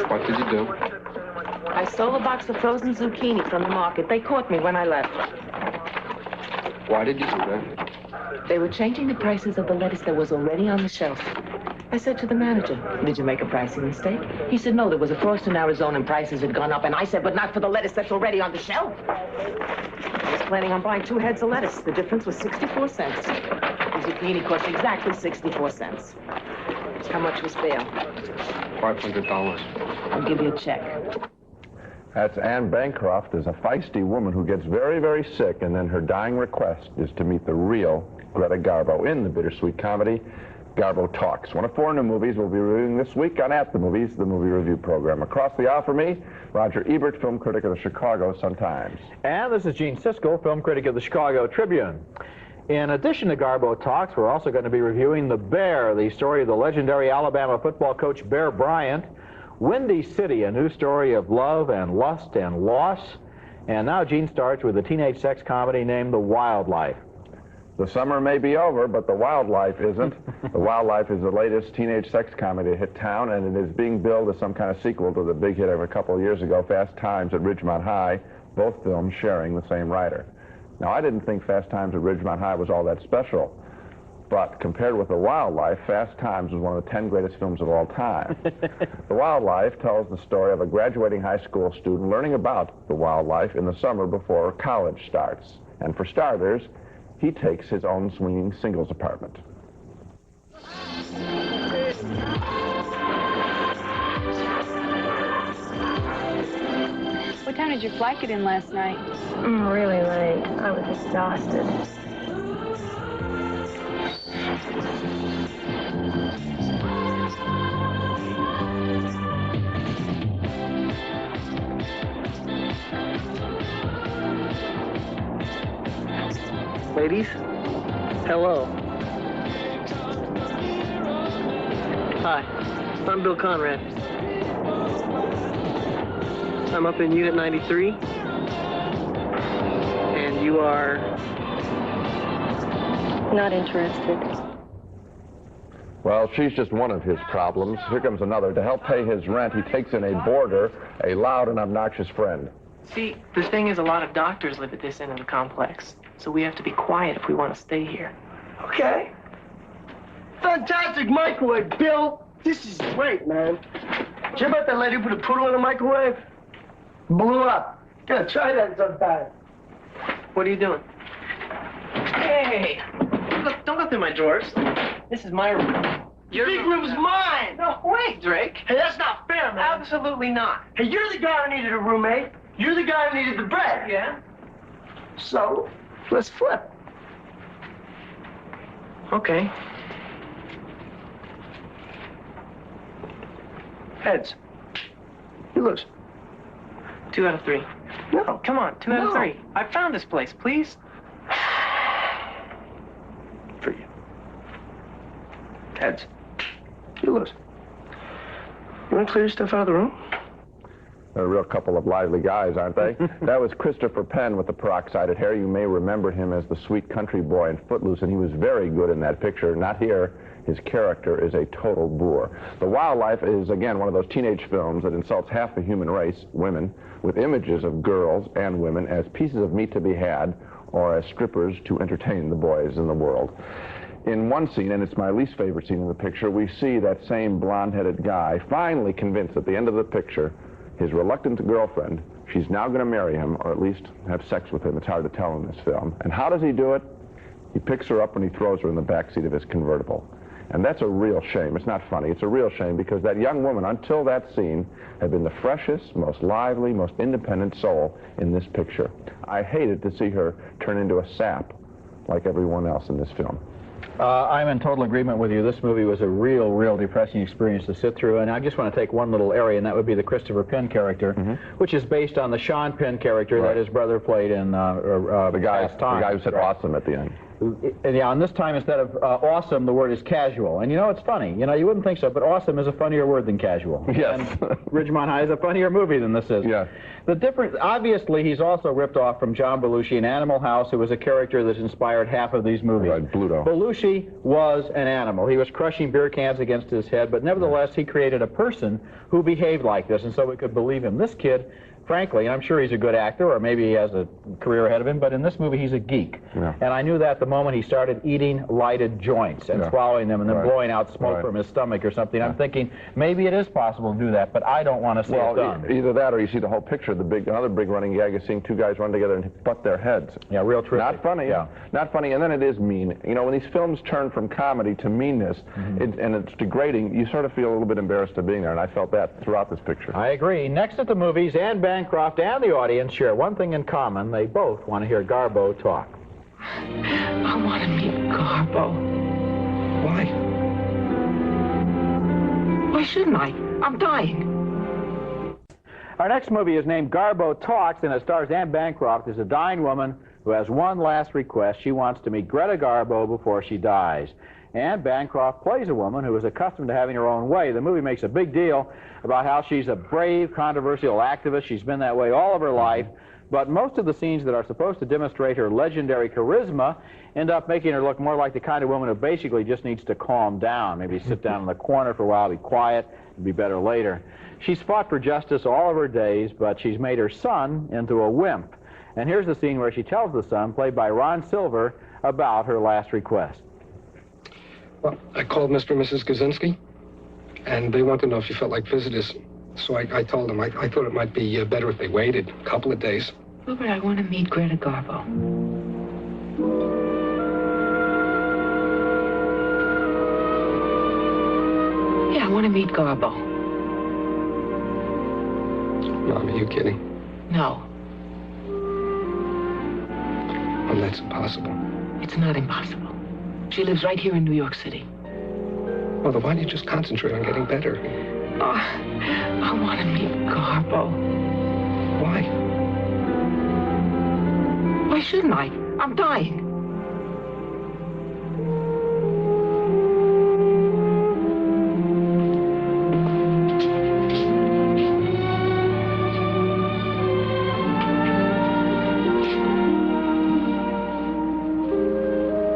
What did you do? I stole a box of frozen zucchini from the market. They caught me when I left. Why did you do that? They were changing the prices of the lettuce that was already on the shelf. I said to the manager, "Did you make a pricing mistake?" He said, "No, there was a frost in Arizona and prices had gone up." And I said, "But not for the lettuce that's already on the shelf." I was planning on buying 2 heads of lettuce. The difference was 64 cents. The zucchini cost exactly 64 cents. How much was bail? $500. I'll give you a check. That's Anne Bancroft, is a feisty woman who gets very, very sick, and then her dying request is to meet the real Greta Garbo in the bittersweet comedy, Garbo Talks. One of 4 new movies we'll be reviewing this week on At the Movies, the movie review program. Across the aisle for me, Roger Ebert, film critic of the Chicago Sun-Times. And this is Gene Siskel, film critic of the Chicago Tribune. In addition to Garbo Talks, we're also going to be reviewing The Bear, the story of the legendary Alabama football coach Bear Bryant. Windy City, a new story of love and lust and loss. And now Gene starts with a teenage sex comedy named The Wildlife. The summer may be over, but The Wildlife isn't. The Wildlife is the latest teenage sex comedy to hit town, and it is being billed as some kind of sequel to the big hit of a couple of years ago, Fast Times at Ridgemont High, both films sharing the same writer. Now, I didn't think Fast Times at Ridgemont High was all that special, but compared with The Wildlife, Fast Times was one of the 10 greatest films of all time. The Wildlife tells the story of a graduating high school student learning about the wildlife in the summer before college starts. And for starters, he takes his own swinging singles apartment. What time did your flight get in last night? Really late. I was exhausted. Ladies, hello. Hi, I'm Bill Conrad. I'm up in Unit 93, and you are... Not interested. Well, she's just one of his problems. Here comes another. To help pay his rent, he takes in a boarder, a loud and obnoxious friend. See, the thing is, a lot of doctors live at this end of the complex, so we have to be quiet if we want to stay here. Okay. Fantastic microwave, Bill. This is great, man. Did you hear about that lady who put a poodle in the microwave? Blew up. Yeah, try that sometime. What are you doing? Hey, don't go through my drawers. This is my room. Your big room's mine. No, wait, Drake. Hey, that's not fair, man. Absolutely not. Hey, you're the guy who needed a roommate. You're the guy who needed the bread. Yeah? So, let's flip. Okay. Heads. You lose. 2 out of 3. No. Come on, 2 out of 3. I found this place, please. For you. Heads. You lose. You want to clear your stuff out of the room? They're a real couple of lively guys, aren't they? That was Christopher Penn with the peroxided hair. You may remember him as the sweet country boy in Footloose, and he was very good in that picture. Not here. His character is a total boor. The Wildlife is, again, one of those teenage films that insults half the human race, women, with images of girls and women as pieces of meat to be had or as strippers to entertain the boys in the world. In one scene, and it's my least favorite scene in the picture, we see that same blonde-headed guy finally convinced at the end of the picture his reluctant girlfriend, she's now going to marry him, or at least have sex with him. It's hard to tell in this film. And how does he do it? He picks her up and he throws her in the back seat of his convertible. And that's a real shame. It's not funny. It's a real shame because that young woman, until that scene, had been the freshest, most lively, most independent soul in this picture. I hated to see her turn into a sap like everyone else in this film. I'm in total agreement with you. This movie was a real depressing experience to sit through, and I just want to take one little area, and that would be the Christopher Penn character, which is based on the Sean Penn character that his brother played in the guy who said awesome at the end. Yeah, and this time instead of awesome, the word is casual. And you know, it's funny. You know, you wouldn't think so, but awesome is a funnier word than casual. Yes. And Ridgemont High is a funnier movie than this is. Yeah. The difference, obviously, he's also ripped off from John Belushi in Animal House, who was a character that inspired half of these movies. Right, Bluto. Belushi was an animal. He was crushing beer cans against his head, but nevertheless, he created a person who behaved like this, and so we could believe him. This kid, frankly, and I'm sure he's a good actor, or maybe he has a career ahead of him, but in this movie he's a geek. Yeah. And I knew that the moment he started eating lighted joints and swallowing them and then blowing out smoke from his stomach or something. I'm thinking, maybe it is possible to do that, but I don't want to see it done. Either that or you see the whole picture. Another big running gag is seeing two guys run together and butt their heads. Yeah, real terrific. Not funny. Yeah. Not funny, and then it is mean. You know, when these films turn from comedy to meanness, and it's degrading, you sort of feel a little bit embarrassed of being there, and I felt that throughout this picture. I agree. Next at the movies, Anne Bancroft and the audience share one thing in common. They both want to hear Garbo talk. I want to meet Garbo. Why? Why shouldn't I? I'm dying. Our next movie is named Garbo Talks, and it stars Anne Bancroft as a dying woman who has one last request. She wants to meet Greta Garbo before she dies. Anne Bancroft plays a woman who is accustomed to having her own way. The movie makes a big deal about how she's a brave, controversial activist. She's been that way all of her life. But most of the scenes that are supposed to demonstrate her legendary charisma end up making her look more like the kind of woman who basically just needs to calm down. Maybe sit down in the corner for a while, be quiet, and be better later. She's fought for justice all of her days, but she's made her son into a wimp. And here's the scene where she tells the son, played by Ron Silver, about her last request. Well, I called Mr. and Mrs. Kaczynski, and they wanted to know if you felt like visitors. So I told them I thought it might be better if they waited a couple of days. Wilbur, I want to meet Greta Garbo. Yeah, I want to meet Garbo. Mom, are you kidding? No, Well, that's impossible. it's not impossible. She lives right here in New York City. Well, then why don't you just concentrate on getting better? Oh, I want to meet Garbo. Why? Why shouldn't I? I'm dying.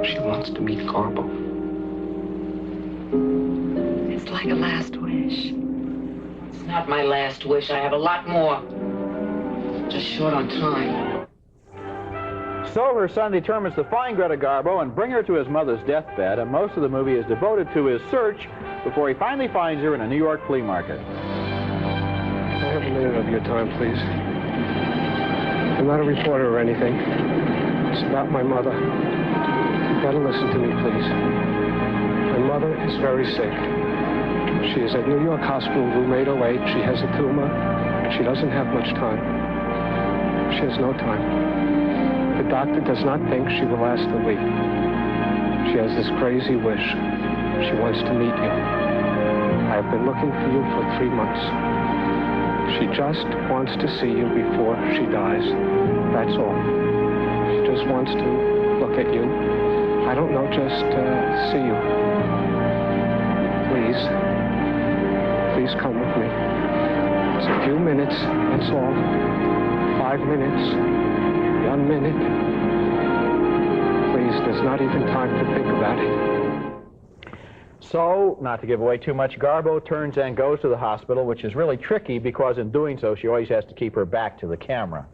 She wants to meet Garbo. It's like a last wish. It's not my last wish. I have a lot more. Just short on time. So her son determines to find Greta Garbo and bring her to his mother's deathbed, and most of the movie is devoted to his search before he finally finds her in a New York flea market. I have a minute of your time, please. I'm not a reporter or anything. It's about my mother. You gotta listen to me, please. My mother is very sick. She is at New York Hospital, room 808. She has a tumor. She doesn't have much time. She has no time. The doctor does not think she will last a week. She has this crazy wish. She wants to meet you. I have been looking for you for 3 months. She just wants to see you before she dies. That's all. She just wants to look at you. I don't know, just see you. Please. Please come with me. It's a few minutes, that's all. 5 minutes. 1 minute. Please, there's not even time to think about it. So, not to give away too much, Garbo turns and goes to the hospital, which is really tricky because in doing so, she always has to keep her back to the camera.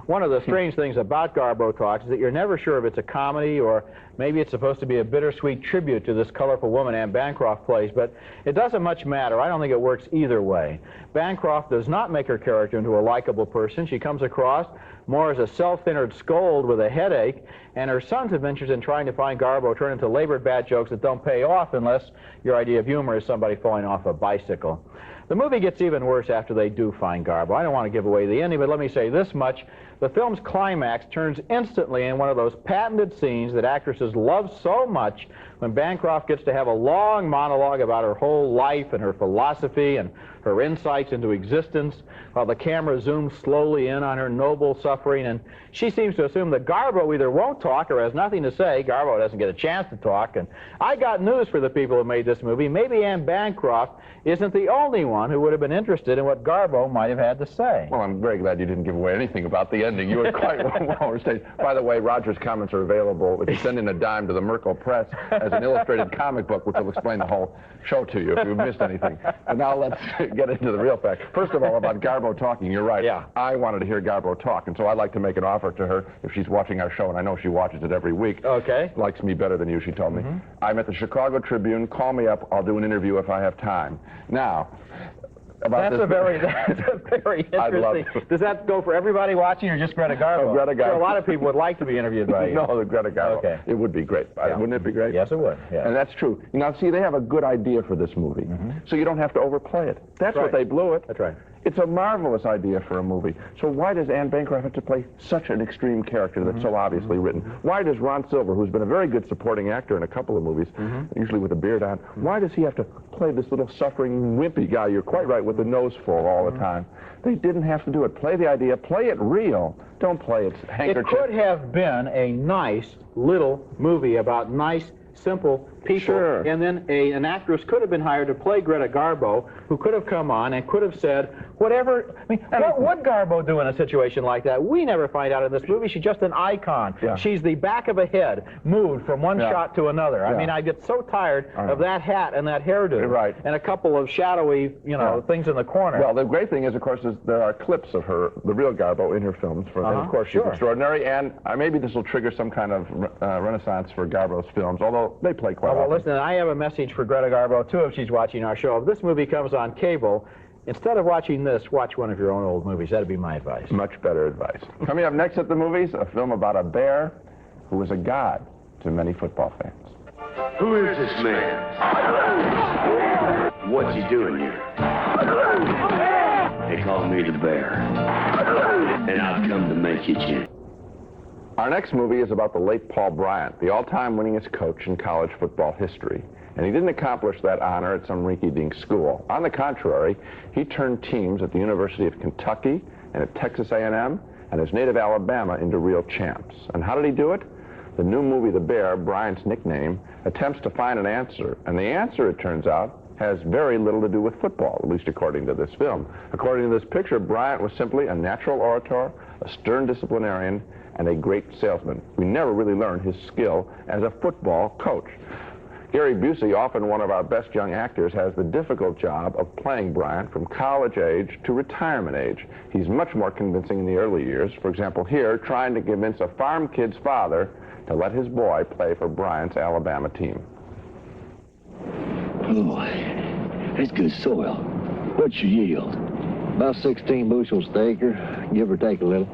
One of the strange things about Garbo Talks is that you're never sure if it's a comedy or maybe it's supposed to be a bittersweet tribute to this colorful woman Anne Bancroft plays, but it doesn't much matter. I don't think it works either way. Bancroft does not make her character into a likable person. She comes across more as a self-centered scold with a headache, and her son's adventures in trying to find Garbo turn into labored bad jokes that don't pay off unless your idea of humor is somebody falling off a bicycle. The movie gets even worse after they do find Garbo. I don't want to give away the ending, but let me say this much. The film's climax turns instantly in one of those patented scenes that actresses is loved so much when Bancroft gets to have a long monologue about her whole life and her philosophy and her insights into existence, while the camera zooms slowly in on her noble suffering, and she seems to assume that Garbo either won't talk or has nothing to say. Garbo doesn't get a chance to talk, and I got news for the people who made this movie. Maybe Anne Bancroft isn't the only one who would have been interested in what Garbo might have had to say. Well, I'm very glad you didn't give away anything about the ending. You were quite well overstayed. By the way, Roger's comments are available if you send in a dime to the Merkel Press as an illustrated comic book, which will explain the whole show to you if you missed anything. But now let's get into the real facts. First of all, about Garbo talking, you're right. Yeah. I wanted to hear Garbo talk, and so I'd like to make an offer to her if she's watching our show, and I know she watches it every week. Okay. Likes me better than you, she told me. I'm at the Chicago Tribune. Call me up. I'll do an interview if I have time. Now, about That's a very I'd love interesting. Does that go for everybody watching or just Greta Garbo? Oh, Greta Garbo. Sure, a lot of people would like to be interviewed by you. No, the Greta Garbo. Okay. It would be great. Yeah. Wouldn't it be great? Yes, it would. Yeah. And that's true. Now, see, they have a good idea for this movie, so you don't have to overplay it. That's what right. they blew it. That's right. It's a marvelous idea for a movie. So why does Anne Bancroft have to play such an extreme character that's so obviously written? Why does Ron Silver, who's been a very good supporting actor in a couple of movies, usually with a beard on, why does he have to play this little suffering, wimpy guy? You're quite right, with the nose full all the time. They didn't have to do it. Play the idea. Play it real. Don't play it handkerchief. It could have been a nice little movie about nice, simple people. Sure. And then an actress could have been hired to play Greta Garbo, who could have come on and could have said whatever. I mean, what would Garbo do in a situation like that? We never find out in this movie. She's just an icon. Yeah. She's the back of a head moved from one shot to another. I mean, I get so tired of that hat and that hairdo. Right. And a couple of shadowy, things in the corner. Well, the great thing is, of course, there are clips of her, the real Garbo, in her films. And of course, she's extraordinary. And maybe this will trigger some kind of renaissance for Garbo's films, although they play quite well, often. listen, I have a message for Greta Garbo, too, if she's watching our show. If this movie comes on cable, instead of watching this, watch one of your own old movies. That'd be my advice. Much better advice. Coming up next at the movies, a film about a bear who was a god to many football fans. Who is this man? What's he doing here? They call me the bear. And I've come to make you king. Our next movie is about the late Paul Bryant, the all-time winningest coach in college football history. And he didn't accomplish that honor at some rinky-dink school. On the contrary, he turned teams at the University of Kentucky and at Texas A&M and his native Alabama into real champs. And how did he do it? The new movie, The Bear, Bryant's nickname, attempts to find an answer. And the answer, it turns out, has very little to do with football, at least according to this film. According to this picture, Bryant was simply a natural orator, a stern disciplinarian, and a great salesman. We never really learned his skill as a football coach. Gary Busey, often one of our best young actors, has the difficult job of playing Bryant from college age to retirement age. He's much more convincing in the early years. For example, here, trying to convince a farm kid's father to let his boy play for Bryant's Alabama team. Oh, that's good soil. What's your yield? About 16 bushels to acre, give or take a little.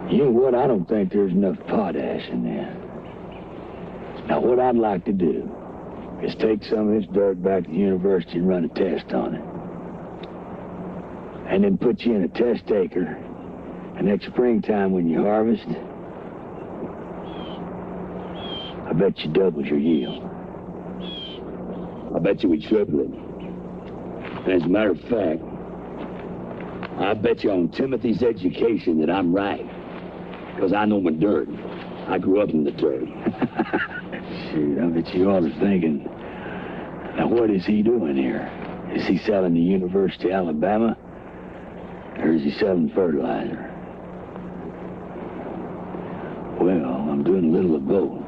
You know what? I don't think there's enough potash in there. Now, what I'd like to do is take some of this dirt back to the university and run a test on it. And then put you in a test acre. And next springtime when you harvest, I bet you doubles your yield. I bet you we triple it. And as a matter of fact, I bet you on Timothy's education that I'm right. Because I know my dirt. I grew up in the dirt. Shoot, I bet you all are thinking, now what is he doing here? Is he selling the University of Alabama? Or is he selling fertilizer? Well, I'm doing a little of both.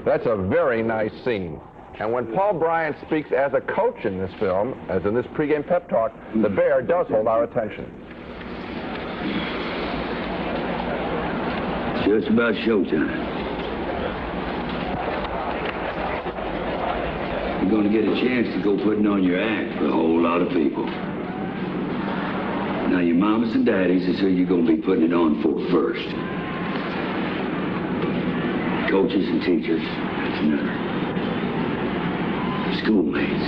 That's a very nice scene. And when Paul Bryant speaks as a coach in this film, as in this pregame pep talk, the bear does hold our attention. Just about showtime. You're going to get a chance to go putting on your act for a whole lot of people. Now, your mamas and daddies is who you're going to be putting it on for first. Coaches and teachers, that's another. Schoolmates.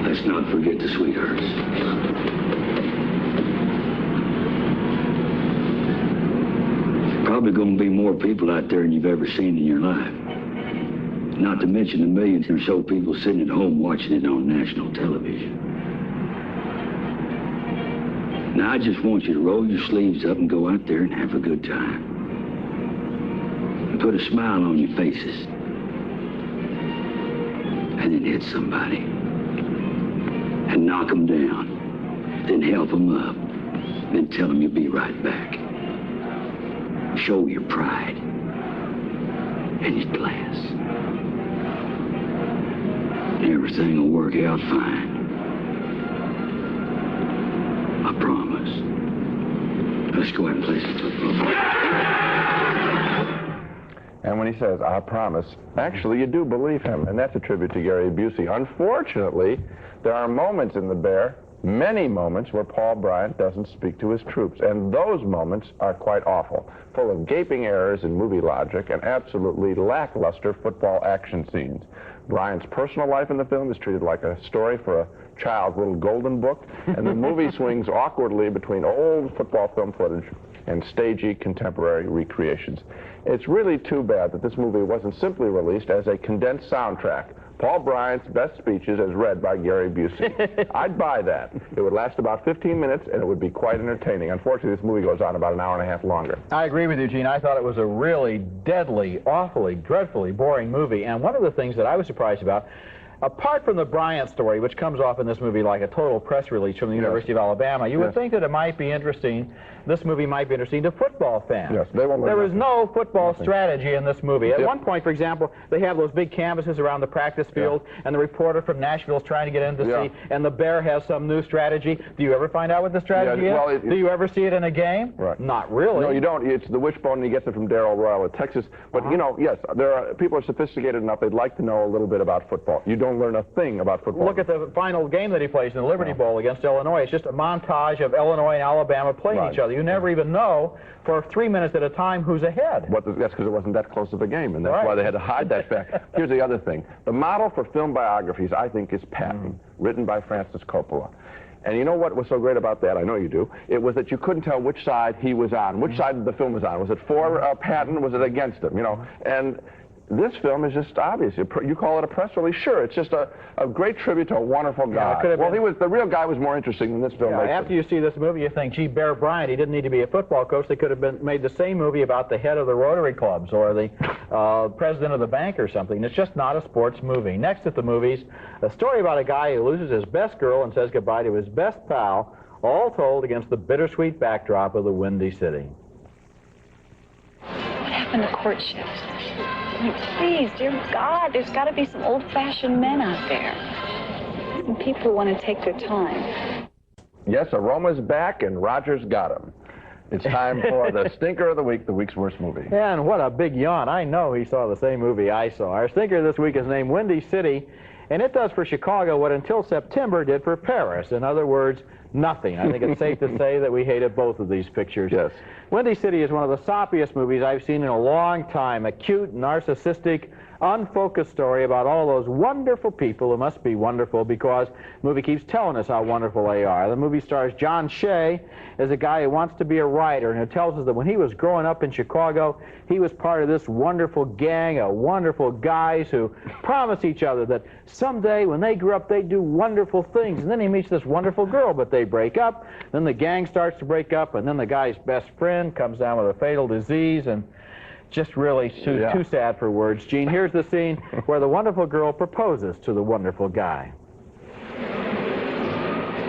Let's not forget the sweethearts. probably going to be more people out there than you've ever seen in your life. Not to mention the millions or so people sitting at home watching it on national television. Now, I just want you to roll your sleeves up and go out there and have a good time. And put a smile on your faces. And then hit somebody. And knock them down. Then help them up. Then tell them you'll be right back. Show your pride. And your class. Everything will work out fine. I promise. Let's go ahead and play some football. And when he says, I promise, actually you do believe him, and that's a tribute to Gary Busey. Unfortunately, there are moments in The Bear, many moments, where Paul Bryant doesn't speak to his troops, and those moments are quite awful, full of gaping errors in movie logic and absolutely lackluster football action scenes. Bryant's personal life in the film is treated like a story for a child's little golden book, and the movie swings awkwardly between old football film footage and stagey contemporary recreations. It's really too bad that this movie wasn't simply released as a condensed soundtrack. Paul Bryant's best speeches as read by Gary Busey. I'd buy that. It would last about 15 minutes, and it would be quite entertaining. Unfortunately, this movie goes on about an hour and a half longer. I agree with you, Gene. I thought it was a really deadly, awfully, dreadfully boring movie. And one of the things that I was surprised about, apart from the Bryant story, which comes off in this movie like a total press release from the University of Alabama, you would think that it might be interesting, this movie might be interesting to football fans. Yes, they won't. There was no football strategy in this movie. At one point, for example, they have those big canvases around the practice field, and the reporter from Nashville is trying to get in to see, and the Bear has some new strategy. Do you ever find out what the strategy is? Well, do you ever see it in a game? Right. Not really. No, you don't. It's the wishbone, and he gets it from Darryl Royal at Texas. But, you know, yes, people are sophisticated enough. They'd like to know a little bit about football. You don't learn a thing about football. Look at the final game that he plays in the Liberty Bowl against Illinois. It's just a montage of Illinois and Alabama playing each other. You never even know for 3 minutes at a time who's ahead. That's because it wasn't that close of a game, and that's why they had to hide that fact. Here's the other thing. The model for film biographies, I think, is Patton, written by Francis Coppola. And you know what was so great about that? I know you do. It was that you couldn't tell which side he was on, which side the film was on. Was it for Patton? Was it against him? You know, and this film is just obvious. You call it a press release? Sure, it's just a great tribute to a wonderful guy. The real guy was more interesting than this film. After you see this movie, you think, gee, Bear Bryant, he didn't need to be a football coach. They could have made the same movie about the head of the Rotary Clubs or the president of the bank or something. It's just not a sports movie. Next at the movies, a story about a guy who loses his best girl and says goodbye to his best pal, all told against the bittersweet backdrop of the Windy City. What happened to courtships? Please, dear God, there's got to be some old-fashioned men out there. Some people who want to take their time. Yes, Aroma's back, and Roger's got him. It's time for the stinker of the week, the week's worst movie. Yeah, and what a big yawn. I know he saw the same movie I saw. Our stinker this week is named Windy City, and it does for Chicago what Until September did for Paris. In other words, nothing. I think it's safe to say that we hated both of these pictures. Yes. Windy City is one of the soppiest movies I've seen in a long time. A cute, narcissistic, unfocused story about all those wonderful people who must be wonderful because the movie keeps telling us how wonderful they are. The movie stars John Shea as a guy who wants to be a writer, and who tells us that when he was growing up in Chicago, he was part of this wonderful gang of wonderful guys who promise each other that someday when they grew up they'd do wonderful things. And then he meets this wonderful girl, but they break up. Then the gang starts to break up, and then the guy's best friend comes down with a fatal disease, and just really too sad for words. Gene, here's the scene where the wonderful girl proposes to the wonderful guy.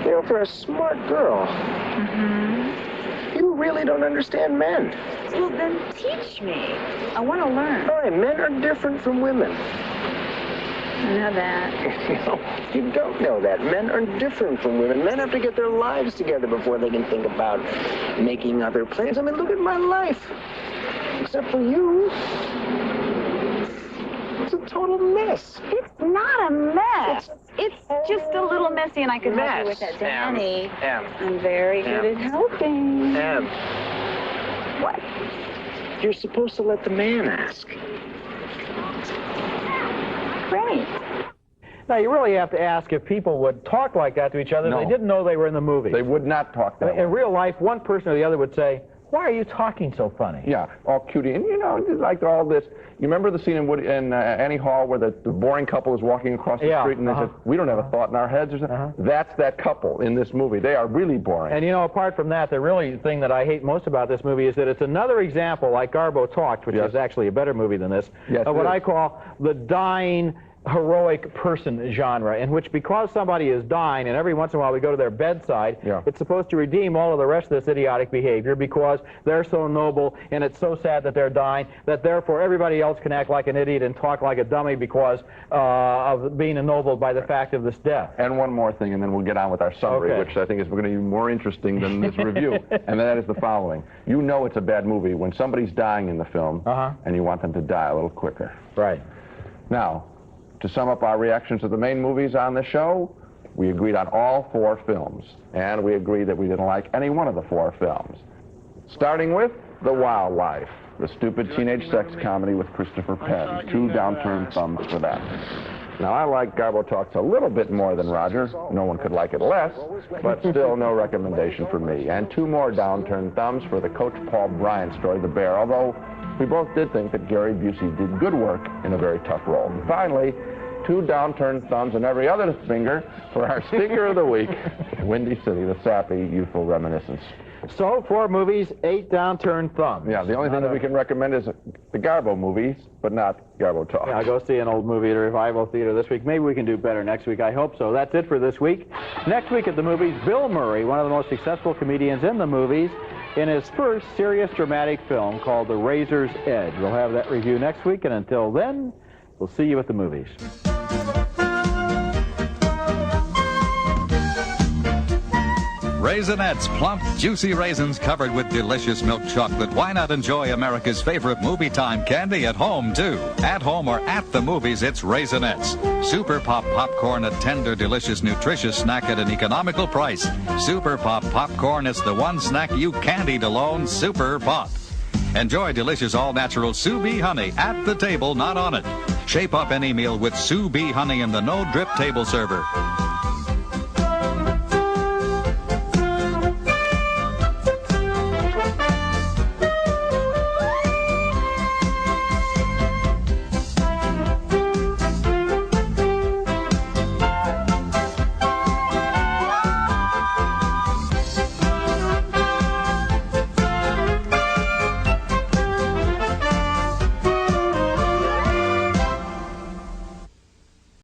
You know, for a smart girl, you really don't understand men. Well, then teach me. I want to learn. All right, men are different from women. I know that. No, you don't know that. Men are different from women. Men have to get their lives together before they can think about making other plans. I mean, look at my life. Except for you. It's a total mess. It's not a mess. It's just a little messy, and I can help you with that, Danny. I'm very good at helping. What? You're supposed to let the man ask. Great. Now, you really have to ask if people would talk like that to each other if they didn't know they were in the movie. They would not talk that way. In real life, one person or the other would say, why are you talking so funny? Yeah, all cutie. And, you know, like all this. You remember the scene in Annie Hall where the boring couple is walking across the street and they said, we don't have a thought in our heads or something? That's that couple in this movie. They are really boring. And, you know, apart from that, the really thing that I hate most about this movie is that it's another example, like Garbo Talks, which is actually a better movie than this, of what I call the dying heroic person genre, in which because somebody is dying and every once in a while we go to their bedside, it's supposed to redeem all of the rest of this idiotic behavior because they're so noble and it's so sad that they're dying that therefore everybody else can act like an idiot and talk like a dummy because of being ennobled by the fact of this death. And one more thing, and then we'll get on with our summary, which I think is going to be more interesting than this review, and that is the following. You know it's a bad movie when somebody's dying in the film and you want them to die a little quicker. Right. Now, to sum up our reactions to the main movies on the show, we agreed on all 4 films, and we agreed that we didn't like any one of the 4 films. Starting with The Wildlife, the stupid teenage sex comedy with Christopher Penn. 2 downturned thumbs for that. Now, I like Garbo Talks a little bit more than Roger. No one could like it less, but still no recommendation for me. And 2 more downturned thumbs for the Coach Paul Bryant story, The Bear, although we both did think that Gary Busey did good work in a very tough role. And finally, 2 downturned thumbs and every other finger for our stinker of the week, Windy City, the sappy, youthful reminiscence. So, 4 movies, 8 downturned thumbs. Yeah, the only thing that we can recommend is the Garbo movies, but not Garbo Talks. Yeah, go see an old movie at a Revival Theater this week. Maybe we can do better next week. I hope so. That's it for this week. Next week at the movies, Bill Murray, one of the most successful comedians in the movies, in his first serious dramatic film called The Razor's Edge. We'll have that review next week, and until then, we'll see you at the movies. Raisinets, plump, juicy raisins covered with delicious milk chocolate. Why not enjoy America's favorite movie time candy at home, too? At home or at the movies, it's Raisinets. Super Pop popcorn, a tender, delicious, nutritious snack at an economical price. Super Pop popcorn is the one snack you can't eat alone. Super Pop. Enjoy delicious all-natural Sous Bee honey at the table, not on it. Shape up any meal with Sous Bee honey in the no-drip table server.